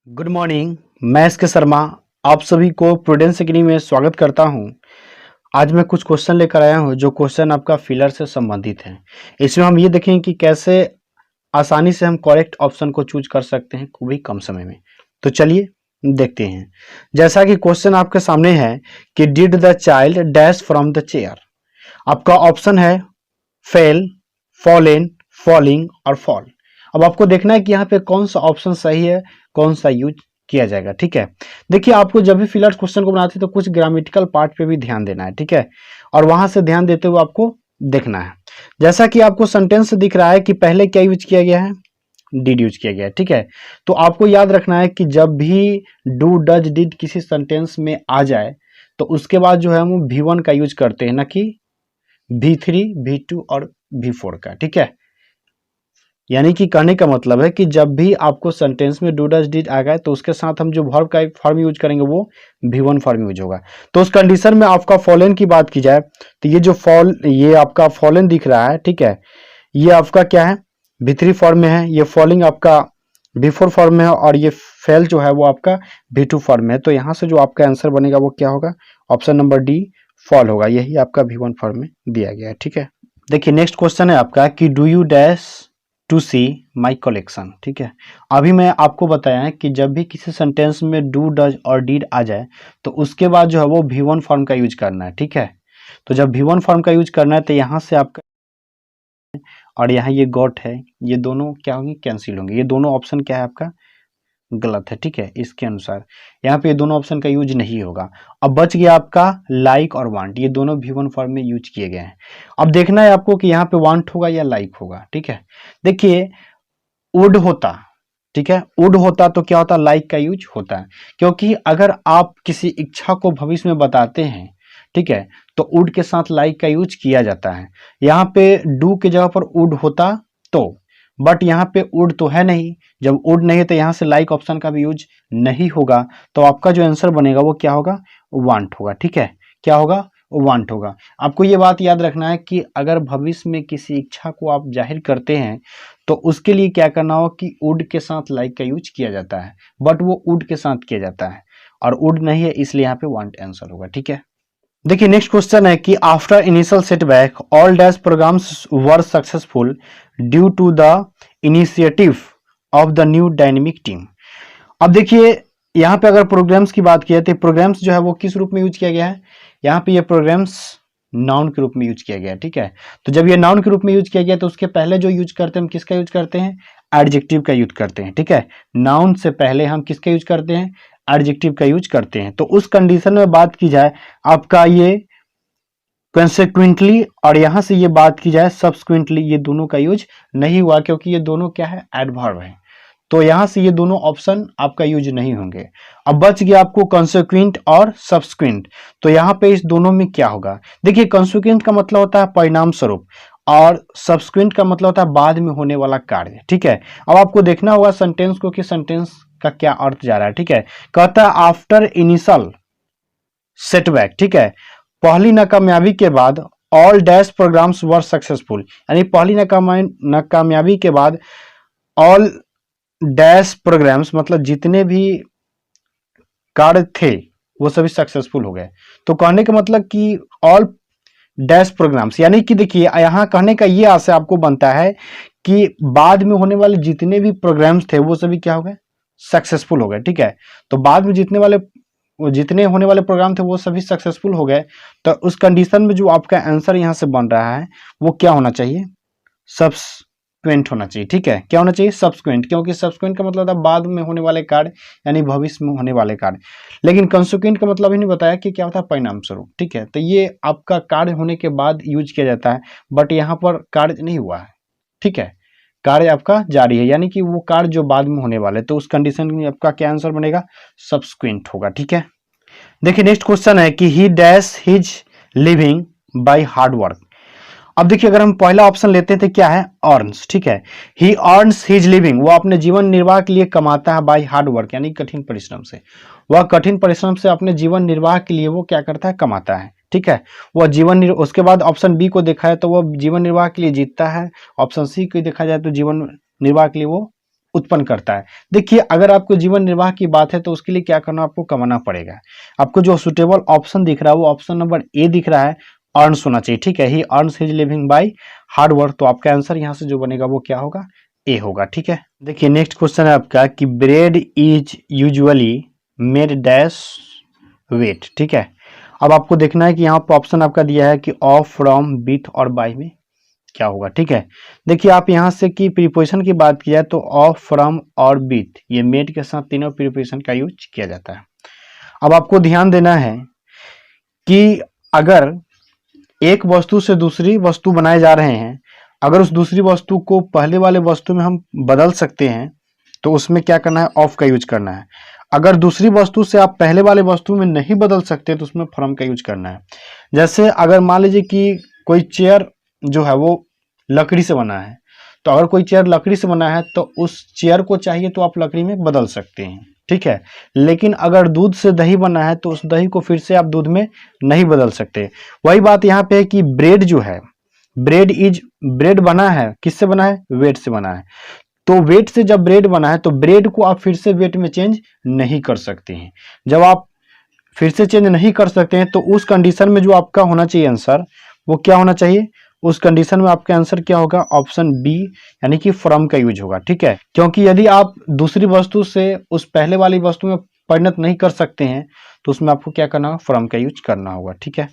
Good morning. मैं S के शर्मा आप सभी को प्रूडेंस एकेडमी में स्वागत करता हूं। आज मैं कुछ क्वेश्चन लेकर आया हूं जो क्वेश्चन आपका फिलर से संबंधित है। इसमें हम ये देखेंगे कि कैसे आसानी से हम करेक्ट ऑप्शन को चूज कर सकते हैं वो भी कम समय में। तो चलिए देखते हैं। जैसा कि क्वेश्चन आपके सामने है कि did the child dash from the chair. आपका ऑप्शन है फेल, फॉलन, फॉलिंग और फॉल। अब आपको देखना है कि यहाँ पे कौन सा ऑप्शन सही है, कौन सा यूज किया जाएगा। ठीक है, देखिए आपको जब भी फिलर क्वेश्चन को बनाते हैं तो कुछ ग्रामेटिकल पार्ट पे भी ध्यान देना है। ठीक है, और वहां से ध्यान देते हुए आपको देखना है। जैसा कि आपको सेंटेंस दिख रहा है कि पहले क्या यूज किया गया है, डिड यूज किया गया है। ठीक है, तो आपको याद रखना है कि जब भी डू डज डिड किसी सेंटेंस में आ जाए तो उसके बाद जो है हम V1 का यूज करते हैं, ना कि V3, V2 और V4 का। ठीक है, यानी कि कहने का मतलब है कि जब भी आपको सेंटेंस में डू डज डिड आ गए तो उसके साथ हम जो वर्ब का एक फॉर्म यूज करेंगे वो V1 फॉर्म यूज होगा। तो उस कंडीशन में आपका फॉलन की बात की जाए तो ये आपका फॉलन दिख रहा है। ठीक है, ये आपका क्या है, V3 फॉर्म में है, ये फॉलिंग आपका V4 फॉर्म में है और ये फेल जो है वो आपका V2 फॉर्म में है। तो यहाँ से जो आपका आंसर बनेगा वो क्या होगा, ऑप्शन नंबर डी फॉल होगा। यही आपका V1 फॉर्म में दिया गया है। ठीक है, देखिए नेक्स्ट क्वेश्चन है आपका कि do you dash to see my collection. ठीक है, अभी मैं आपको बताया है कि जब भी किसी सेंटेंस में डू डज और डीड आ जाए तो उसके बाद जो है वो V1 फॉर्म का यूज करना है। ठीक है, तो जब V1 फॉर्म का यूज करना है तो यहाँ से आपका और यहाँ ये गॉट है, ये दोनों क्या होंगे, कैंसिल होंगे। ये दोनों ऑप्शन क्या है आपका, गलत है। ठीक है, इसके अनुसार यहाँ पे ये दोनों ऑप्शन का यूज नहीं होगा। अब बच गया आपका लाइक और वांट, ये दोनों V1 फॉर्म में यूज किए गए हैं। अब देखना है आपको कि यहाँ पे वांट होगा या लाइक होगा। ठीक है, देखिए वुड होता, ठीक है, वुड होता तो क्या होता, लाइक का यूज होता है। क्योंकि अगर आप किसी इच्छा को भविष्य में बताते हैं, ठीक है, तो वुड के साथ लाइक का यूज किया जाता है। यहाँ पे डू की जगह पर वुड होता तो, बट यहाँ पे वुड तो है नहीं। जब वुड नहीं है तो यहाँ से लाइक ऑप्शन का भी यूज नहीं होगा। तो आपका जो आंसर बनेगा वो क्या होगा, वांट होगा। ठीक है, क्या होगा, वांट होगा। आपको ये बात याद रखना है कि अगर भविष्य में किसी इच्छा को आप जाहिर करते हैं तो उसके लिए क्या करना हो कि वुड के साथ लाइक का यूज किया जाता है, बट वो वुड के साथ किया जाता है और वुड नहीं है, इसलिए यहाँ पे वांट आंसर होगा। ठीक है, देखिए नेक्स्ट क्वेश्चन है कि after initial setback all dash programmes were successful due to the initiative of the new dynamic team. अब देखिए यहाँ पे अगर प्रोग्राम्स की बात की जाए तो प्रोग्राम्स जो है वो किस रूप में यूज किया गया है, यहाँ पे ये प्रोग्राम्स नाउन के रूप में यूज किया गया है। ठीक है, तो जब ये नाउन के रूप में यूज किया गया तो उसके पहले जो यूज करते हैं हम किसका यूज करते हैं, एडजेक्टिव का यूज करते हैं। ठीक है, नाउन से पहले हम किसका यूज करते हैं, एडजेक्टिव का यूज करते हैं। तो उस कंडीशन में बात की जाए आपका ये कंसेक्वेंटली और यहां से ये बात की जाए सब्सिक्वेंटली, ये दोनों का यूज नहीं हुआ क्योंकि ये दोनों क्या है, एडवर्ब है। तो यहां से ये दोनों ऑप्शन आपका यूज नहीं होंगे। अब बच गया आपको कंसेक्वेंट और सब्सिक्वेंट। तो यहाँ पे इस दोनों में क्या होगा, देखिए कंसेक्वेंट का मतलब होता है परिणाम स्वरूप और सब्सिक्वेंट का मतलब होता है बाद में होने वाला कार्य। ठीक है, अब आपको देखना होगा सेंटेंस को कि सेंटेंस का क्या अर्थ जा रहा है। ठीक है, कहता है आफ्टर इनिशियल सेटबैक। ठीक है, पहली नाकामयाबी के बाद all dash programmes were successful, यानी पहली नाकामयाबी के बाद ऑल डैश प्रोग्राम्स मतलब जितने भी कार्य थे वो सभी सक्सेसफुल हो गए। तो कहने का मतलब कि ऑल डैश प्रोग्राम्स, यानी कि देखिए यहाँ कहने का ये आशय आपको बनता है कि बाद में होने वाले जितने भी प्रोग्राम्स थे वो सभी क्या हो गए, सक्सेसफुल हो गए। ठीक है, तो बाद में जितने होने वाले प्रोग्राम थे वो सभी सक्सेसफुल हो गए। तो उस कंडीशन में जो आपका आंसर यहाँ से बन रहा है वो क्या होना चाहिए, सब्सिक्वेंट होना चाहिए। ठीक है, क्या होना चाहिए, सब्सिक्वेंट, क्योंकि सब्सिक्वेंट का मतलब होता है बाद में होने वाले कार्य, यानी भविष्य में होने वाले कार्य। लेकिन कंसेक्वेंट का मतलब ही नहीं बताया कि क्या होता है, परिणाम स्वरूप। ठीक है, तो ये आपका कार्य होने के बाद यूज किया जाता है, बट यहाँ पर कार्य नहीं हुआ है। ठीक है, कार्य आपका जारी है, यानी कि वो कार्य जो बाद में होने वाले, तो उस कंडीशन में आपका क्या आंसर बनेगा, सब्सिक्वेंट होगा। ठीक है, देखिए नेक्स्ट क्वेश्चन है कि ही dash his living by hard work. अब देखिए अगर हम पहला ऑप्शन लेते हैं तो क्या है, अर्न्स। ठीक है, ही अर्न्स हिज लिविंग, वो अपने जीवन निर्वाह के लिए कमाता है बाय हार्ड वर्क, यानी कठिन परिश्रम से। वह कठिन परिश्रम से अपने जीवन निर्वाह के लिए वो क्या करता है, कमाता है। ठीक है, वह उसके बाद ऑप्शन बी को देखा है तो वह जीवन निर्वाह के लिए जीतता है। ऑप्शन सी को देखा जाए तो जीवन निर्वाह के लिए वो उत्पन्न करता है। देखिए, अगर आपको जीवन निर्वाह की बात है तो उसके लिए क्या करना, आपको कमाना पड़ेगा। आपको जो सुटेबल ऑप्शन दिख रहा है वो ऑप्शन नंबर ए दिख रहा है, अर्न्स होना चाहिए। ठीक है, ही earns his living by hard work. तो आपका आंसर यहाँ से जो बनेगा वो क्या होगा, ए होगा। ठीक है, देखिए नेक्स्ट क्वेश्चन है आपका कि bread is usually made dash wheat. ठीक है, अब आपको देखना है कि यहाँ पर ऑप्शन आपका दिया है कि ऑफ, फ्रॉम, विथ और बाय में क्या होगा। ठीक है, देखिए आप यहाँ से कि प्रीपोजिशन की बात किया तो ऑफ, फ्रॉम और विथ, ये मेड के साथ तीनों प्रीपोजिशन का यूज किया जाता है। अब आपको ध्यान देना है कि अगर एक वस्तु से दूसरी वस्तु बनाए जा रहे हैं, अगर उस दूसरी वस्तु को पहले वाले वस्तु में हम बदल सकते हैं तो उसमें क्या करना है, ऑफ का यूज करना है। अगर दूसरी वस्तु से आप पहले वाले वस्तु में नहीं बदल सकते तो उसमें फ्रॉम का यूज करना है। जैसे अगर मान लीजिए कि कोई चेयर जो है वो लकड़ी से बना है, तो अगर कोई चेयर लकड़ी से बना है तो उस चेयर को चाहिए तो आप लकड़ी में बदल सकते हैं। ठीक है, लेकिन अगर दूध से दही बना है तो उस दही को फिर से आप दूध में नहीं बदल सकते। वही बात यहाँ पे है कि ब्रेड जो है, ब्रेड बना है, किससे बना है, वेट से बना है। तो वेट से जब ब्रेड बना है तो ब्रेड को आप फिर से वेट में चेंज नहीं कर सकते हैं। जब आप फिर से चेंज नहीं कर सकते हैं तो उस कंडीशन में जो आपका होना चाहिए आंसर, वो क्या होना चाहिए, उस कंडीशन में आपका आंसर क्या होगा, ऑप्शन बी यानी कि फ्रॉम का यूज होगा। ठीक है, क्योंकि यदि आप दूसरी वस्तु से उस पहले वाली वस्तु में परिणत नहीं कर सकते हैं तो उसमें आपको क्या करना होगा, फ्रॉम का यूज करना होगा। ठीक है।